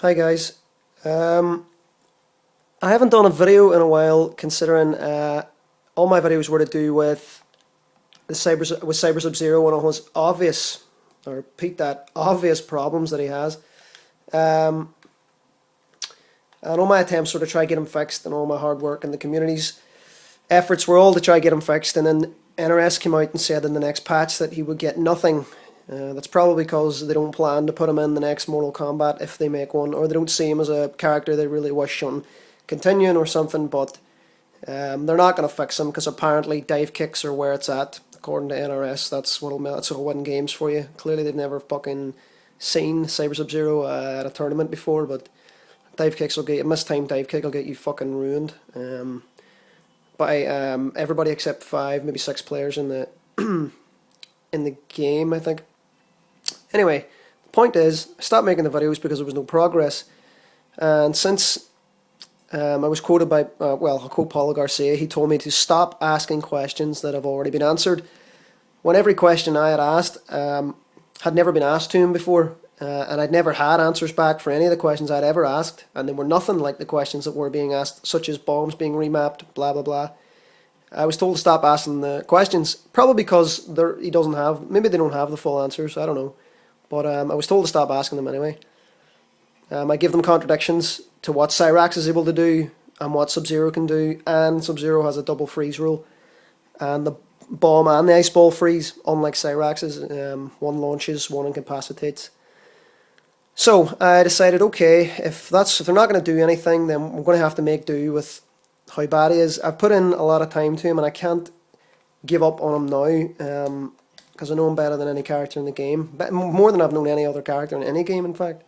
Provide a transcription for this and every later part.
Hi guys. I haven't done a video in a while, considering all my videos were to do with Cyber Sub-Zero and all his obvious, or repeat that, obvious problems that he has. Um, and all my attempts were to try to get him fixed, and all my hard work and the community's efforts were all to try to get him fixed. And then NRS came out and said in the next patch that he would get nothing. That's probably because they don't plan to put him in the next Mortal Kombat if they make one, or they don't see him as a character they really wish on continuing or something. But they're not going to fix him because apparently dive kicks are where it's at, according to NRS. That's what'll win games for you. Clearly, they've never fucking seen Cyber Sub-Zero at a tournament before, but dive kicks will get you. Mistimed dive kick will get you fucking ruined. By everybody except five, maybe six players in the in the game, I think. Anyway, the point is, I stopped making the videos because there was no progress. And since I was quoted by, I'll quote Paulo Garcia, he told me to stop asking questions that have already been answered. When every question I had asked had never been asked to him before, and I'd never had answers back for any of the questions I'd ever asked, and they were nothing like the questions that were being asked, such as bombs being remapped, blah blah blah. I was told to stop asking the questions, probably because he doesn't have, maybe they don't have the full answers, I don't know. But I was told to stop asking them anyway. I give them contradictions to what Cyrax is able to do and what Sub-Zero can do, and Sub-Zero has a double freeze rule. And the bomb and the ice ball freeze, unlike Cyrax's, one launches, one incapacitates. So I decided, okay, if they're not going to do anything, then we're going to have to make do with how bad he is. I've put in a lot of time to him, and I can't give up on him now. Because I know him better than any character in the game, more than I've known any other character in any game, in fact.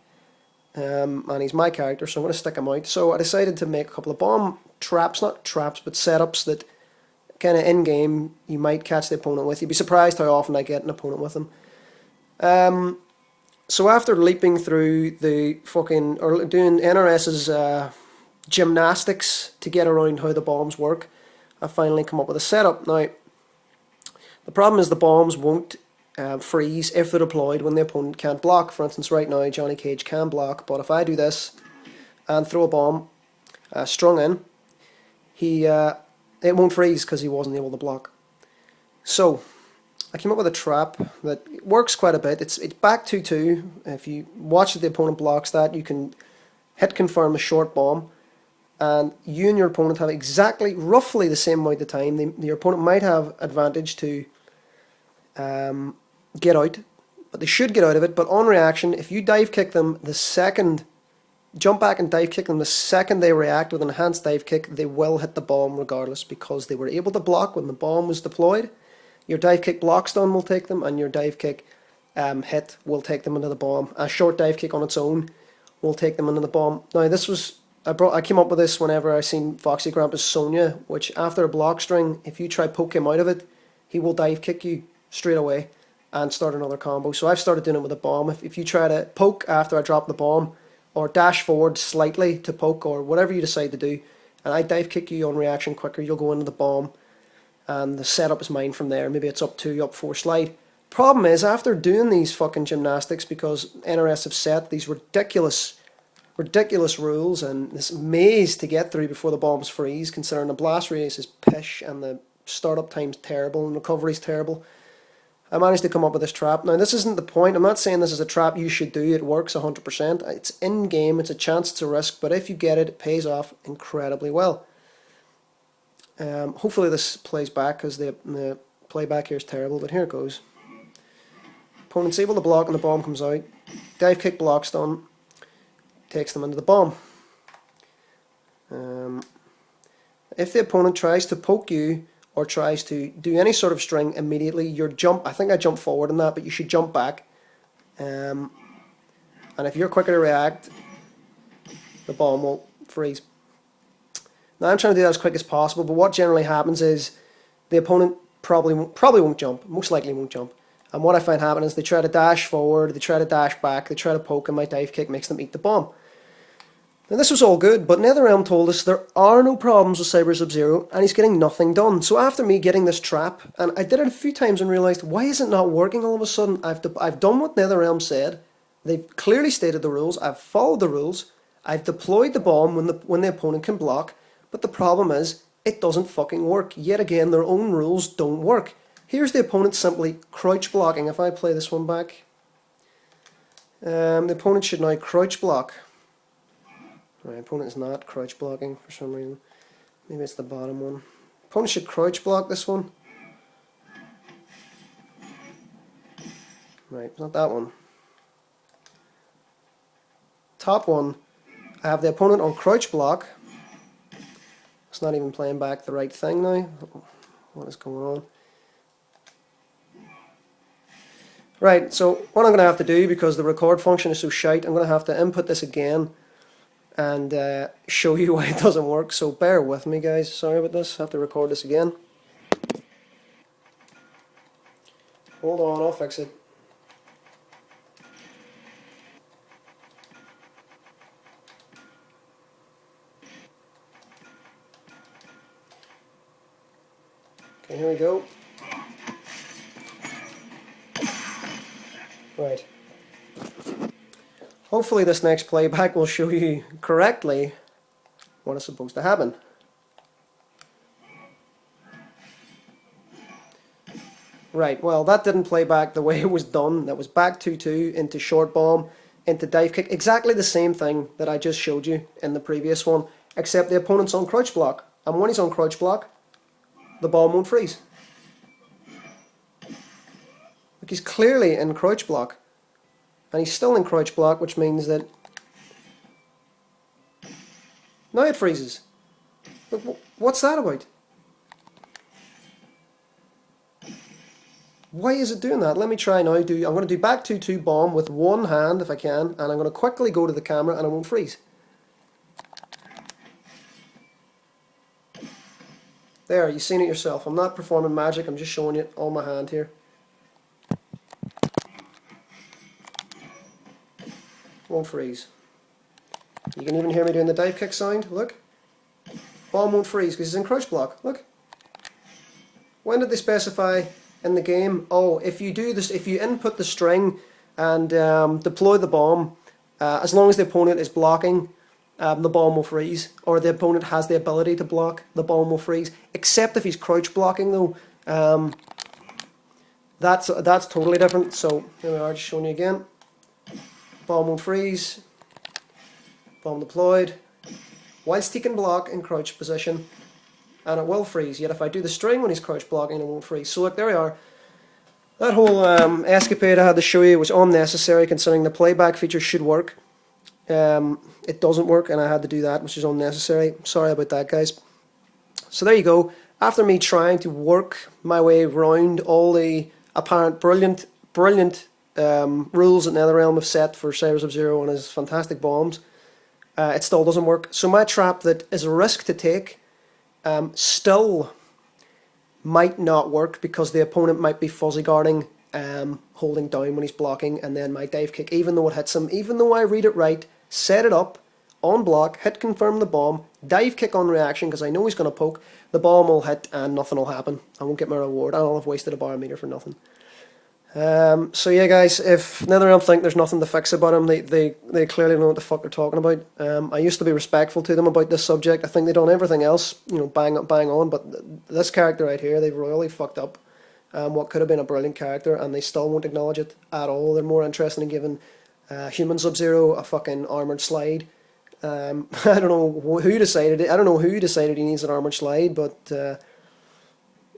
And he's my character, so I'm going to stick him out. So I decided to make a couple of bomb traps, not traps, but setups that kind of in-game you might catch the opponent with. You'd be surprised how often I get an opponent with them. So after leaping through or doing NRS's gymnastics to get around how the bombs work, I finally come up with a setup. Now, the problem is the bombs won't freeze if they're deployed when the opponent can't block. For instance, right now Johnny Cage can block, but if I do this and throw a bomb strung in, it won't freeze because he wasn't able to block. So I came up with a trap that works quite a bit. It's back 2-2. If you watch that the opponent blocks that, you can hit confirm a short bomb, and you and your opponent have exactly, roughly the same amount of time. Your opponent might have advantage to get out, but they should get out of it. But on reaction, if you dive kick them jump back and dive kick them the second they react with an enhanced dive kick, they will hit the bomb regardless, because they were able to block when the bomb was deployed. Your dive kick block stun will take them, and your dive kick hit will take them into the bomb. A short dive kick on its own will take them into the bomb. Now I came up with this whenever I seen Foxy Grandpa's Sonya, which after a block string, if you try poke him out of it, he will dive kick you straight away and start another combo. So I've started doing it with a bomb. If you try to poke after I drop the bomb, or dash forward slightly to poke, or whatever you decide to do, and I dive kick you on reaction quicker, you'll go into the bomb, and the setup is mine from there. Maybe it's up 2, up 4 slide. Problem is, after doing these fucking gymnastics, because NRS have set these ridiculous rules and this maze to get through before the bombs freeze, considering the blast radius is pish and the startup time's terrible and recovery's terrible, I managed to come up with this trap. Now, this isn't the point. I'm not saying this is a trap you should do. It works 100%. It's in-game. It's a chance. It's a risk. But if you get it, it pays off incredibly well. Hopefully this plays back, because the playback here is terrible. But here it goes. Opponent's able to block and the bomb comes out. Dive kick, block stun. Takes them into the bomb. If the opponent tries to poke you, or tries to do any sort of string immediately, I think I jumped forward in that, but you should jump back. And if you're quicker to react, the bomb will freeze. Now I'm trying to do that as quick as possible, but what generally happens is the opponent probably won't jump, most likely won't jump. And what I find happening is they try to dash forward, they try to dash back, they try to poke, and my dive kick makes them eat the bomb. Now this was all good, but NetherRealm told us there are no problems with Cyber Sub-Zero, and he's getting nothing done. So after me getting this trap, and I did it a few times and realised, why is it not working all of a sudden? I've done what NetherRealm said, They've clearly stated the rules. I've followed the rules. I've deployed the bomb when the opponent can block. But the problem is, it doesn't fucking work. Yet again, their own rules don't work. Here's the opponent simply crouch blocking. If I play this one back, the opponent should now crouch block. Right, opponent is not crouch blocking for some reason. Maybe it's the bottom one. Opponent should crouch block this one. Right, not that one. Top one, I have the opponent on crouch block. It's not even playing back the right thing now. What is going on? Right, so what I'm going to have to do, because the record function is so shite, I'm going to have to input this again and show you why it doesn't work. So bear with me, guys. Sorry about this. I have to record this again. Hold on, I'll fix it. Okay, here we go. Right. Hopefully this next playback will show you correctly what is supposed to happen. Right, well that didn't play back the way it was done. That was back 2-2 into short bomb, into dive kick. Exactly the same thing that I just showed you in the previous one, except the opponent's on crouch block. And when he's on crouch block, the bomb won't freeze. Look, he's clearly in crouch block. And he's still in crouch block, which means that now it freezes. But what's that about? Why is it doing that? Let me try now. I'm going to do back 2-2 bomb with one hand if I can, and I'm going to quickly go to the camera and it won't freeze. There, you've seen it yourself. I'm not performing magic, I'm just showing you it on my hand here. Won't freeze. You can even hear me doing the dive kick sound. Look. Bomb won't freeze because he's in crouch block. Look. When did they specify in the game? Oh, if you do this, if you input the string and deploy the bomb, as long as the opponent is blocking, the bomb will freeze. Or the opponent has the ability to block, the bomb will freeze. Except if he's crouch blocking though. That's totally different. So here we are, just showing you again. Bomb won't freeze. Bomb deployed. Whilst he can block in crouch position, and it will freeze. Yet if I do the string when he's crouch blocking, it won't freeze. So look, there we are. That whole escapade I had to show you was unnecessary, considering the playback feature should work. It doesn't work, and I had to do that, which is unnecessary. Sorry about that, guys. So there you go. After me trying to work my way around all the apparent brilliant rules that NetherRealm have set for CZS Sub-Zero and his fantastic bombs, it still doesn't work. So my trap that is a risk to take still might not work, because the opponent might be fuzzy guarding, holding down when he's blocking, and then my dive kick, even though it hits him, even though I read it right, set it up, on block, hit confirm the bomb, dive kick on reaction because I know he's going to poke, the bomb will hit and nothing will happen. I won't get my reward, and I'll have wasted a barometer for nothing. So yeah, guys, if NetherRealm think there's nothing to fix about him, they clearly know what the fuck they're talking about. I used to be respectful to them about this subject. I think they've done everything else, you know, bang on, but this character right here, they've royally fucked up. What could have been a brilliant character, and they still won't acknowledge it at all. They're more interested in giving human Sub-Zero a fucking armored slide. I don't know who decided it. I don't know who decided he needs an armored slide, but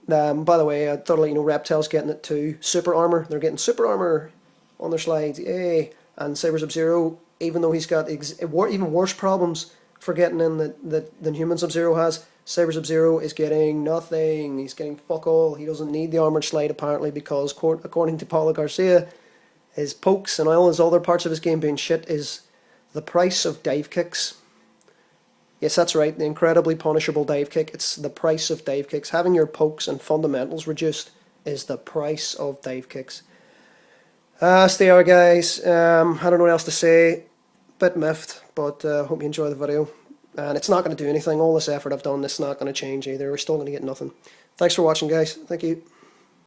by the way, I thought, you know, Reptile's getting it too. Super armor. They're getting super armor on their slides. Yay! And CZS Sub-Zero, even though he's got even worse problems for getting in than human Sub-Zero has, CZS Sub-Zero is getting nothing. He's getting fuck all. He doesn't need the armored slide apparently, because according to Paulo Garcia, his pokes and all his other parts of his game being shit is the price of dive kicks. Yes, that's right, the incredibly punishable dive kick. It's the price of dive kicks. Having your pokes and fundamentals reduced is the price of dive kicks. Stay there, guys. I don't know what else to say. Bit miffed, but hope you enjoy the video. And it's not going to do anything. All this effort I've done, it's not going to change either. We're still going to get nothing. Thanks for watching, guys. Thank you.